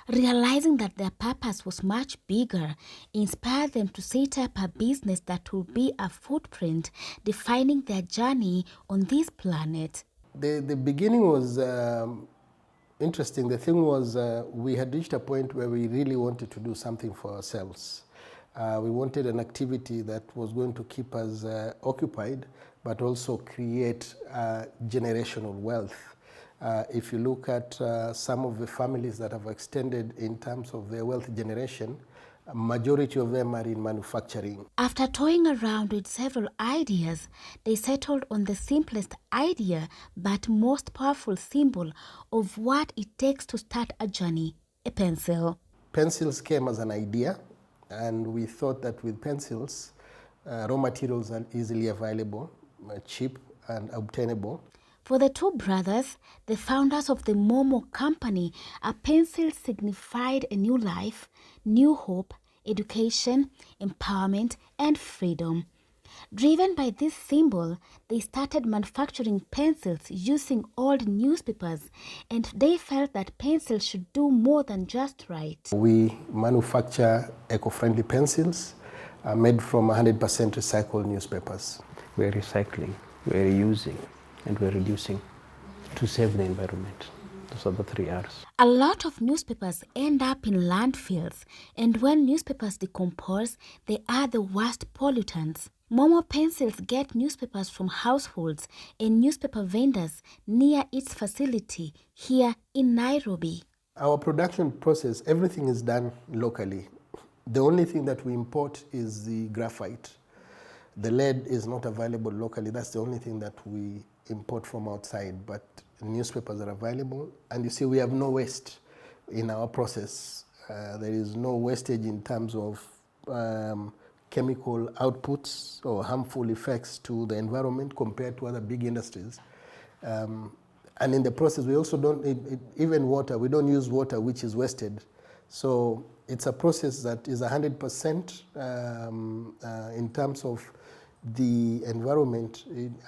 Realizing that their purpose was much bigger inspired them to set up a business that would be a footprint defining their journey on this planet. The beginning was interesting. The thing was we had reached a point where we really wanted to do something for ourselves. We wanted an activity that was going to keep us occupied, but also create generational wealth. If you look at some of the families that have extended in terms of their wealth generation, a majority of them are in manufacturing. After toying around with several ideas, they settled on the simplest idea but most powerful symbol of what it takes to start a journey: a pencil. Pencils came as an idea, and we thought that with pencils, raw materials are easily available, cheap and obtainable. For the two brothers, the founders of the Momo company, a pencil signified a new life, new hope, education, empowerment, and freedom. Driven by this symbol, they started manufacturing pencils using old newspapers, and they felt that pencils should do more than just write. We manufacture eco-friendly pencils made from 100% recycled newspapers. We're recycling, we're reusing, and we're reducing to save the environment. Those are the 3 R's. A lot of newspapers end up in landfills, and when newspapers decompose, they are the worst pollutants. Momo Pencils get newspapers from households and newspaper vendors near its facility here in Nairobi. Our production process, everything is done locally. The only thing that we import is the graphite. The lead is not available locally. That's the only thing that we import from outside, but newspapers are available. And you see, we have no waste in our process. There is no wastage in terms of chemical outputs or harmful effects to the environment compared to other big industries. And in the process, we also don't, even water, we don't use water which is wasted. So it's a process that is 100% in terms of the environment,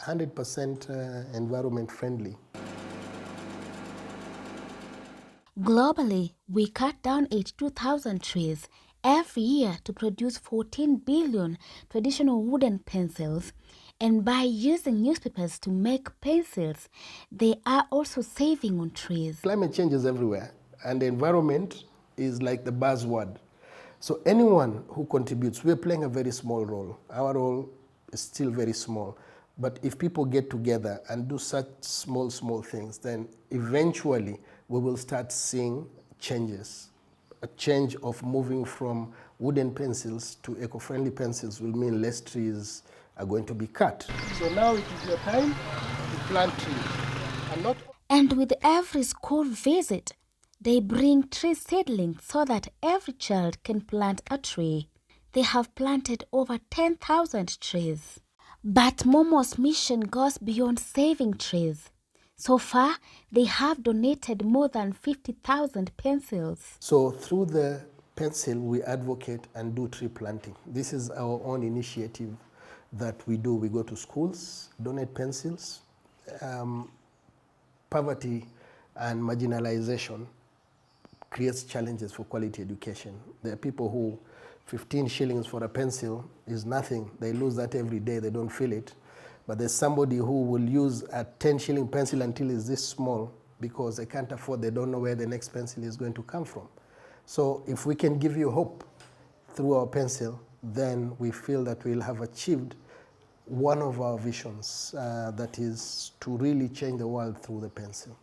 100% environment friendly. Globally, we cut down 82,000 trees every year to produce 14 billion traditional wooden pencils. And by using newspapers to make pencils, they are also saving on trees. Climate change is everywhere, and the environment is like the buzzword. So anyone who contributes, we're playing a very small role. Our role is still very small. But if people get together and do such small things, then eventually we will start seeing changes. A change of moving from wooden pencils to eco-friendly pencils will mean less trees are going to be cut. So now it is your time to plant trees. And with every school visit, they bring tree seedlings so that every child can plant a tree. They have planted over 10,000 trees. But Momo's mission goes beyond saving trees. So far, they have donated more than 50,000 pencils. So through the pencil, we advocate and do tree planting. This is our own initiative that we do. We go to schools, donate pencils. Poverty and marginalization creates challenges for quality education. There are people who 15 shillings for a pencil is nothing. They lose that every day. They don't feel it. But there's somebody who will use a 10-shilling pencil until it's this small because they can't afford, they don't know where the next pencil is going to come from. So if we can give you hope through our pencil, then we feel that we'll have achieved one of our visions, that is to really change the world through the pencil.